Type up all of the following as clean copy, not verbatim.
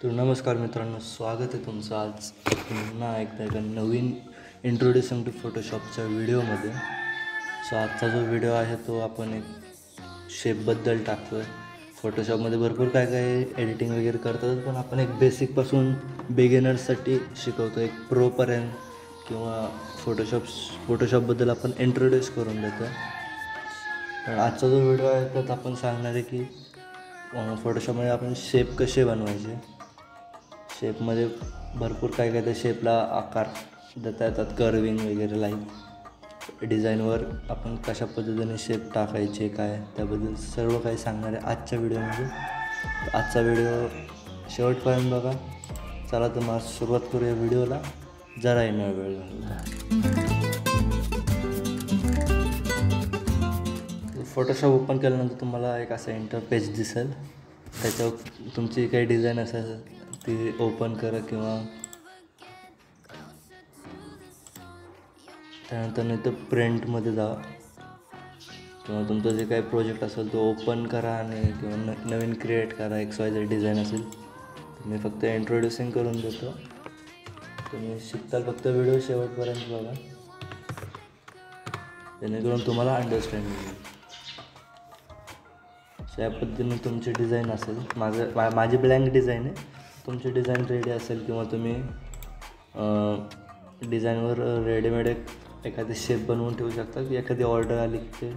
तर नमस्कार मित्रांनो, स्वागत आहे तुमचं आज पुन्हा एकदा एका नवीन इंट्रोड्युसिंग टू फोटोशॉपच्या व्हिडिओमध्ये. आजचा जो व्हिडिओ आहे तो आपण एक शेपबद्दल टाकतो आहे. फोटोशॉपमध्ये भरपूर काय काय एडिटिंग वगैरे करतात, पण आपण एक बेसिकपासून बिगिनर्ससाठी शिकवतो, एक प्रोपर्यंत किंवा फोटोशॉपबद्दल आपण इंट्रोड्यूस करून देतो. पण आजचा जो व्हिडिओ आहे त्यात आपण सांगणार आहे की फोटोशॉपमध्ये आपण शेप कसे बनवायचे. शेपमध्ये भरपूर काय काय त्या शेपला आकार देता येतात, कर्विंग वगैरे लाईक डिझाईनवर आपण कशा पद्धतीने शेप टाकायचे काय त्याबद्दल सर्व काही सांगणार आहे आजच्या व्हिडिओमध्ये. आजचा व्हिडिओ शेवटपर्यंत बघा. चला तर मग सुरुवात करूया व्हिडिओला, जराही न वेळ घालवता. फोटोशॉप ओपन केल्यानंतर तुम्हाला एक असा इंटरपेज दिसेल. त्याच्यावर तुमची काही डिझाईन असेल ती ओपन करा किंवा त्यानंतर नाही तर प्रिंटमध्ये जा किंवा तुमचं जे काही प्रोजेक्ट असेल तो ओपन करा आणि किंवा नवीन क्रिएट करा. XYZ डिझाईन असेल मी फक्त इंट्रोड्युसिंग करून देतो. तुम्ही शिकताल फक्त व्हिडिओ शेवटपर्यंत बघा, जेणेकरून तुम्हाला अंडरस्टँडिंग येईल. या पद्धतीने तुमची डिझाईन असेल. माझी ब्लँक डिझाईन आहे. तुमची डिझाईन रेडी असेल किंवा तुम्ही डिझाईनवर रेडीमेड एखादी शेप बनवून ठेवू शकता की एखादी ऑर्डर आली की ते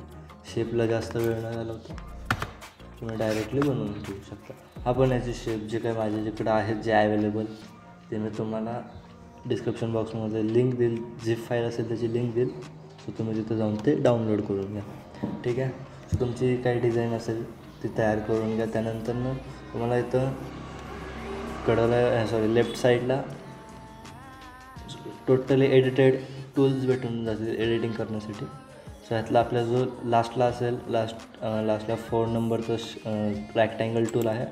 शेपला जास्त वेळ न घालवता तुम्ही डायरेक्टली बनवून ठेवू शकता. आपण याची शेप जे काही माझ्याकडे आहेत जे अवेलेबल ते मी तुम्हाला डिस्क्रिप्शन बॉक्समध्ये लिंक देईल. झिप फाईल असेल त्याची लिंक देईल, सो तुम्ही तिथं जाऊन ते डाउनलोड करून घ्या. ठीक आहे. सो तुमची काही डिझाईन असेल ती तयार करून घ्या. त्यानंतर तुम्हाला इथं लेफ्ट साईडला टोटली एडिटेड टूल्स भेटून जातील एडिटिंग करण्यासाठी. सो ह्यातला आपला जो लास्टला असेल लास्टला 4 नंबरचं रॅक्टँगल टूल आहे,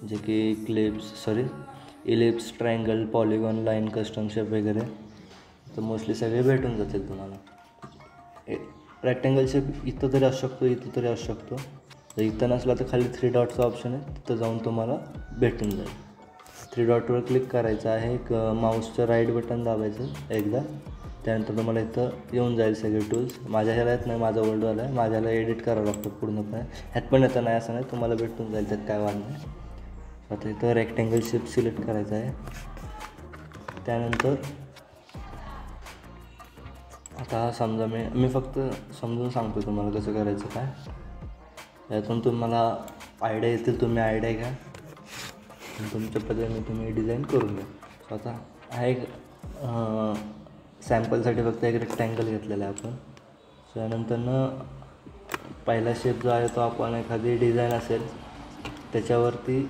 जे की ellipse, triangle, polygon, line, custom shape वगैरे तर मोस्टली सगळे भेटून जातील तुम्हाला. रॅक्टँगल शेप इथं तरी असू शकतो, इथं तरी असू शकतो. जर इथं नसला तर खाली 3 डॉटचा ऑप्शन आहे, तिथं जाऊन तुम्हाला भेटून जाईल. 3 डॉटवर क्लिक करायचं आहे, एक माऊसचं राईट बटन दाबायचं एकदा. त्यानंतर तुम्हाला इथं येऊन जाईल सगळे टूल्स. माझ्या ह्याला येत नाही, माझा ओल्डवाला आहे. माझ्याला एडिट करावं लागतं पूर्णपणे. ह्यात पण येतं नाही असं नाही, तुम्हाला भेटून जाईल, त्यात काय वाद नाही. आता इथं रेक्टँगल शेप सिलेक्ट करायचं आहे. त्यानंतर आता समजा मी फक्त समजून सांगतो तुम्हाला कसं करायचं काय. यातून तुम्हाला आयडिया येतील, तुम्ही आयडिया घ्या आणि तुमच्या पद्धतीने तुम्ही डिझाईन करून घ्या. सो आता हा एक सॅम्पलसाठी फक्त एक रेक्टँगल घेतलेला आहे आपण. सो यानंतर पहिला शेप जो आहे तो आपण एखादी डिझाईन असेल त्याच्यावरती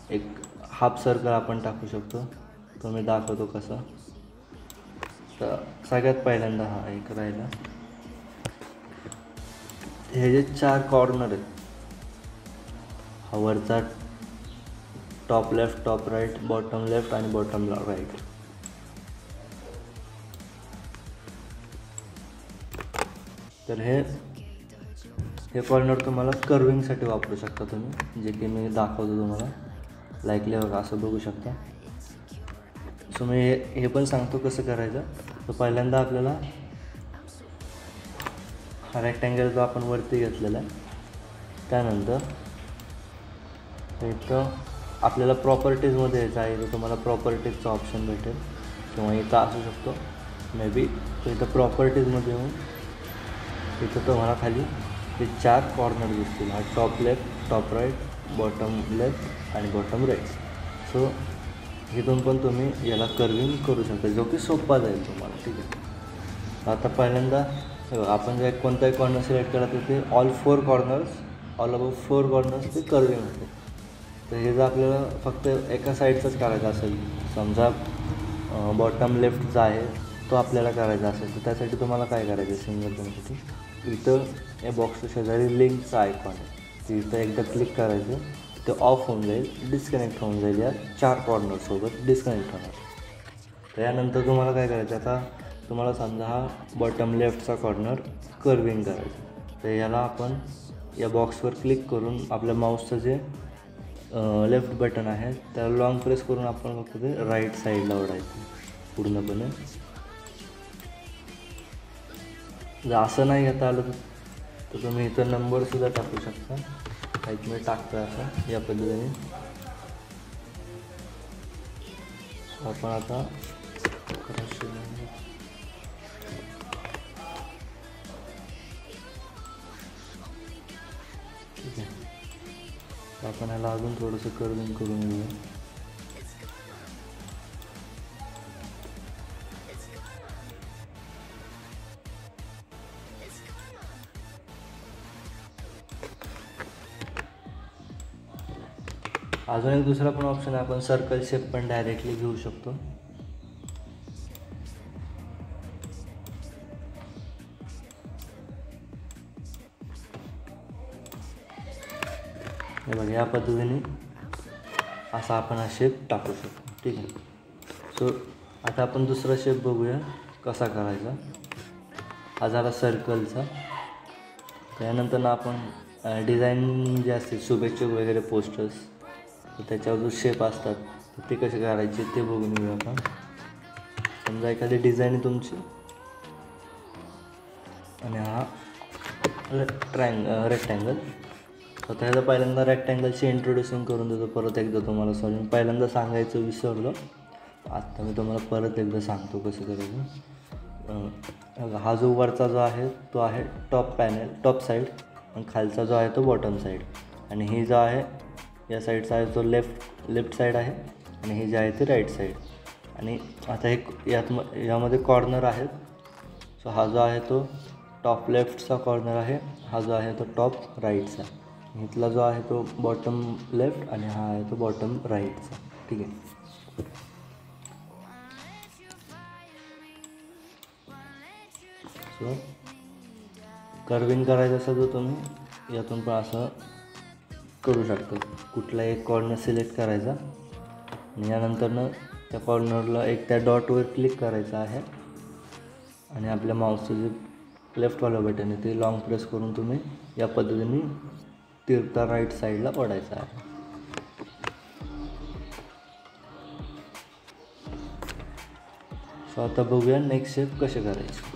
एक हाफ सर्कल आपण टाकू शकतो. तो मी दाखवतो कसं. तर सगळ्यात पहिल्यांदा हा एक राहिला. हे जे 4 कॉर्नर आहेत, हा वरचा top left, top right, bottom left आणि बॉटम राईट. तर हे कॉर्नर तुम्हाला कर्विंगसाठी वापरू शकता तुम्ही, जे की मी दाखवतो तुम्हाला. लाईकली बघा असं बघू शकता. सो मी हे पण सांगतो कसं करायचं. तर पहिल्यांदा आपल्याला हा रेक्टँगल जो आपण वरती घेतलेला आहे, त्यानंतर इथं आपल्याला प्रॉपर्टीजमध्ये यायचं आहे. तर तुम्हाला प्रॉपर्टीजचा ऑप्शन भेटेल किंवा इथं असू शकतो मे बी. तर इथं प्रॉपर्टीजमध्ये येऊन इथं तुम्हाला खाली हे 4 कॉर्नर दिसतील. हा top left, top right, bottom left आणि बॉटम राईट. सो इथून पण तुम्ही याला कर्विंग करू शकता, जो की सोपा जाईल तुम्हाला. ठीक आहे. आता पहिल्यांदा आपण जे कोणताही कॉर्नर सिलेक्ट केला तर ते ऑल अबाव 4 कॉर्नर्स ते कर्विंग होते. तर हे जर आपल्याला फक्त एका साईडचंच करायचं असेल, समजा बॉटम लेफ्ट जो आहे तो आपल्याला करायचा असेल, तर त्यासाठी तुम्हाला काय करायचं आहे सिंगल बनवण्यासाठी. इथं या बॉक्सच्या शेजारी लिंकचा आयकॉन आहे, तर इथं एकदा क्लिक करायचं. ते ऑफ होऊन जाईल, डिस्कनेक्ट होऊन जाईल. या 4 कॉर्नरसोबत डिस्कनेक्ट होणार. तर यानंतर तुम्हाला काय करायचं, आता तुम्हाला समजा हा बॉटम लेफ्टचा कॉर्नर कर्विंग करायचा. तर याला आपण या बॉक्सवर क्लिक करून आपल्या माऊसचं जे लेफ्ट बटन आहे त्याला लॉंग प्रेस करून आपण फक्त ते राईट साईडला ओढायचं पूर्णपणे. जर असं नाही घेता आलं तर तुम्ही इथं नंबरसुद्धा टाकू शकता. काहीच मी टाकतो असं या पद्धतीने. आपण आता ठीक आहे, आपण ह्याला अजून थोडंसं कर्विंग करून घेऊया. अजून एक दुसरा पण ऑप्शन आहे, आपण सर्कल शेप पण डायरेक्टली घेऊ शकतो. हे बघा या पद्धतीने असा आपण हा शेप टाकू शकतो. ठीक आहे. सो आता आपण दुसरा शेप बघूया कसा करायचा. हा झाला सर्कलचा. त्यानंतर ना आपण डिझाईन जे असते शुभेच्छुक वगैरे पोस्टर्स तर त्याच्यावर जो शेप असतात तर ते कसे करायचे ते बघून घेऊया आपण. समजा एखादी डिझाईन आहे तुमची आणि हा रेक्टँगल. आता ह्याला पहिल्यांदा रेक्टँगलची इंट्रोड्युशन करून देतो परत एकदा तुम्हाला. सॉरी पहिल्यांदा सांगायचं विसरलो, आत्ता मी तुम्हाला परत एकदा सांगतो कसं करायचं. हा जो वरचा जो आहे तो आहे टॉप साईड आणि खालचा जो आहे तो बॉटम साईड. आणि ही जो आहे या साईडचा आहे तो लेफ्ट साईड आहे आणि ही जी आहे ती राईट साईड. आणि आता हे यामध्ये कॉर्नर आहेत. सो हा जो आहे तो टॉप लेफ्टचा कॉर्नर आहे, हा जो आहे तो टॉप राईटचा. इथला जो आहे तो बॉटम लेफ्ट आणि हा आहे तो बॉटम राईटचा. ठीक आहे. सो कर्विंग करायचं असेल तर तुम्ही यातून पण असं करू शकता. कुठला एक कॉर्नर सिलेक्ट करायचा आणि यानंतरनं त्या कॉर्नरला एक त्या डॉटवर क्लिक करायचं आहे आणि आपल्या माऊसचं जे लेफ्टवालं बटन आहे ते लॉंग प्रेस करून तुम्ही या पद्धतीने तिरता राईट साईडला ओढायचा आहे. सो आता बघूया नेक्स्ट शेप कसे करायचे.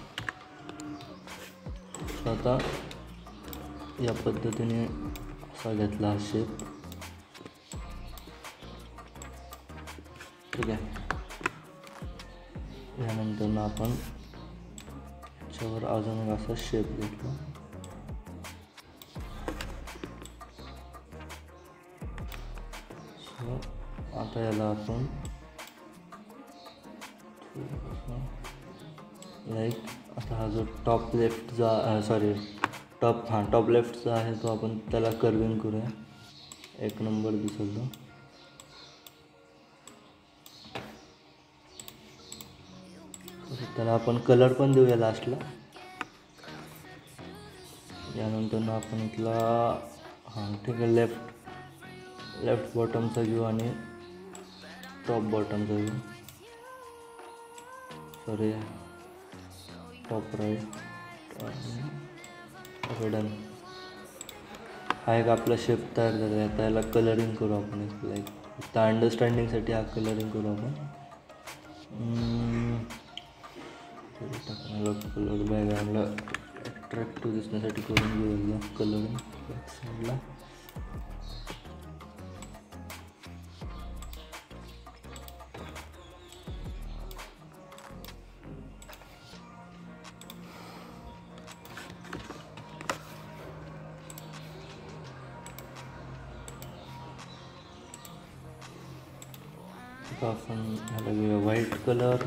सो आता या पद्धतीने असा घेतला हा शेप. ठीक आहे. यानंतर आपण याच्यावर अजून एक असा शेप घेतला. सो आता याला आपण लाईक आता हा जो टॉप लेफ्टचा टॉप लेफ्टचा आहे तो आपण त्याला कर्विंग करूया. एक नंबर दिसेल तो. त्याला आपण कलर पण देऊया लास्टला. यानंतर आपण इथला ठीक आहे लेफ्ट बॉटमचा घेऊ आणि टॉप बॉटमचा घेऊ. Sorry top right. Okay done. हा एक आपला शेप तयार झाला आहे. आता याला कलरिंग करू आपण. एक लाईक फक्त अंडरस्टँडिंगसाठी हा कलरिंग करू आपण. टाकण्याला कलर बॅकग्राऊंडला अट्रॅक्टिव्ह दिसण्यासाठी करून घेऊया कलरिंग बॅक साईडला. आपण ह्याला घेऊया व्हाईट कलर.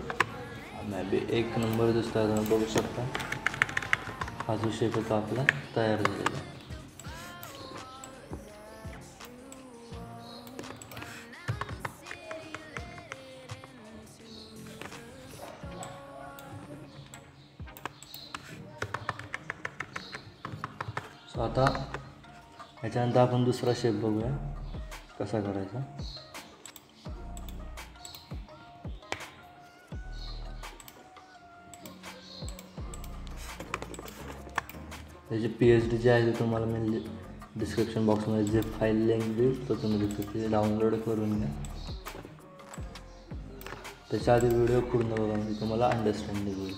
मे बी एक नंबर दिसतो आहे, तुम्ही बघू शकता. हा जो शेप होता आपला तयार झालेला. सो आता ह्याच्यानंतर आपण दुसरा शेप बघूया कसा करायचा. त्याची PhD जी आहे ती तुम्हाला मी डिस्क्रिप्शन बॉक्समध्ये जे फाईल लिंक देईल तो तुम्ही तिथे ते डाउनलोड करून घ्या. त्याच्या आधी व्हिडिओ पूर्ण बघा म्हणजे तुम्हाला अंडरस्टँडिंग होईल.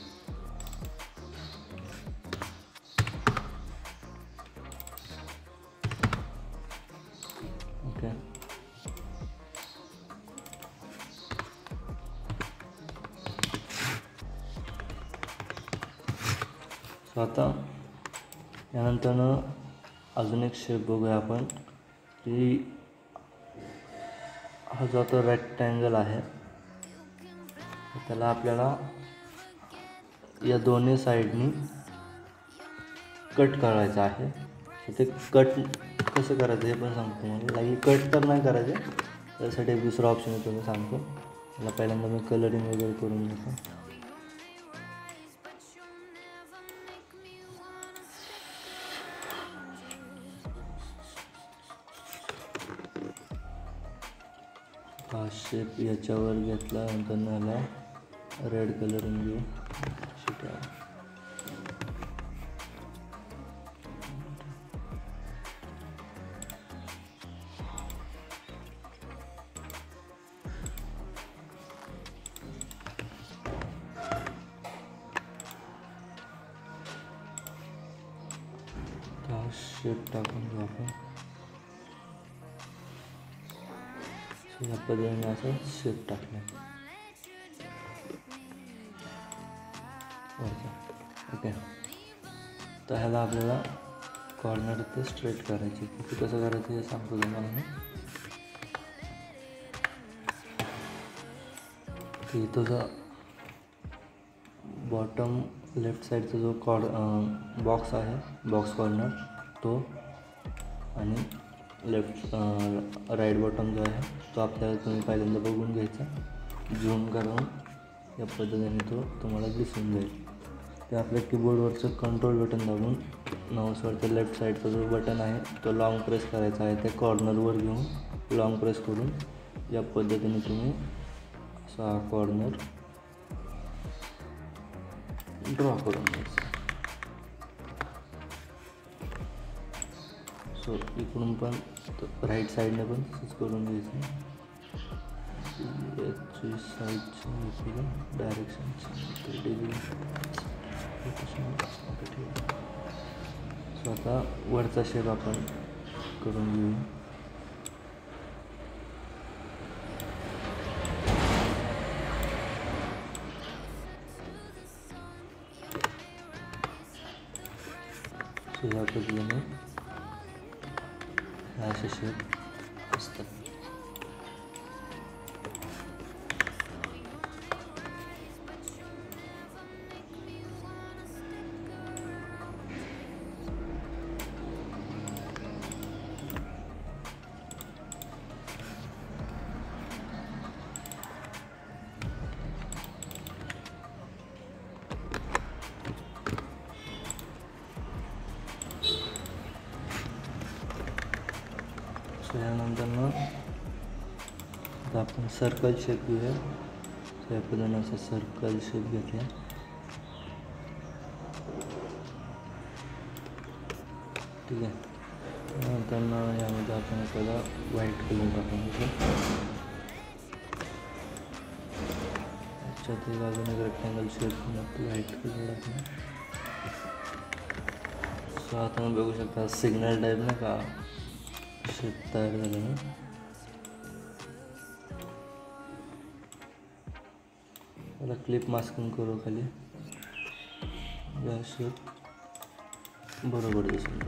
ओके, सो आता यानंतर अजून एक शेप बघूया आपण की हा जो तो रेक्टँगल आहे त्याला आपल्याला या दोन्ही साईडनी कट करायचं आहे. ते कट कसं करायचं हे पण सांगतो मला. लागी कट तर नाही करायचं, त्यासाठी एक दुसरा ऑप्शन आहे तो मी सांगतो. मला पहिल्यांदा मी कलरिंग वगैरे करून घेतो. हा शेप याच्यावर घेतला, नंतर याला रेड कलरिंग घेऊ. शेप टाकून घेऊ आपण. या पद्धतीने असं शेप टाकला. ओके, तर ह्याला आपल्याला कॉर्नर ते स्ट्रेट करायचे. ते कसं करायचं हे सांगतो तुम्हाला मी. की तुझा बॉटम लेफ्ट साईडचा जो बॉक्स आहे, बॉक्स कॉर्नर तो, आणि लेफ्ट राईट बॉटम जो आहे तो आपल्याला तुम्ही पहिल्यांदा बघून घ्यायचा. झूम करून या पद्धतीने तो तुम्हाला दिसून जाईल. ते आपल्या कीबोर्डवरचं कंट्रोल बटन दाबून माऊसवरच्या लेफ्ट साईडचा जो बटन आहे तो लॉंग प्रेस करायचा आहे. त्या कॉर्नरवर घेऊन लॉंग प्रेस करून या पद्धतीने तुम्ही असा कॉर्नर ड्रॉ करून घ्यायचा. सो इकडून पण राईट साईडने पण तसंच करून घ्यायचं. याची साईडची डायरेक्शनची सो आता वरचा शेप आपण करून घेऊ. या पद्धतीने असे शेप असतात. यानंतर मग आता आपण सर्कल शेप घेऊया. या पद्धतीने असा सर्कल शेप घेतला. ठीक आहे, नंतर यामध्ये आपण एखादा व्हाईट कलर टाकून घेतो. त्याच्यात अजून एक रेक्टँगल शेप व्हाईट कलर टाकून. सो आता तुम्ही बघू शकता सिग्नल टाईप नाही का शेप तयार झाला ना. मला क्लिप मास्किंग करू खाली. या शेप बरोबर दिसून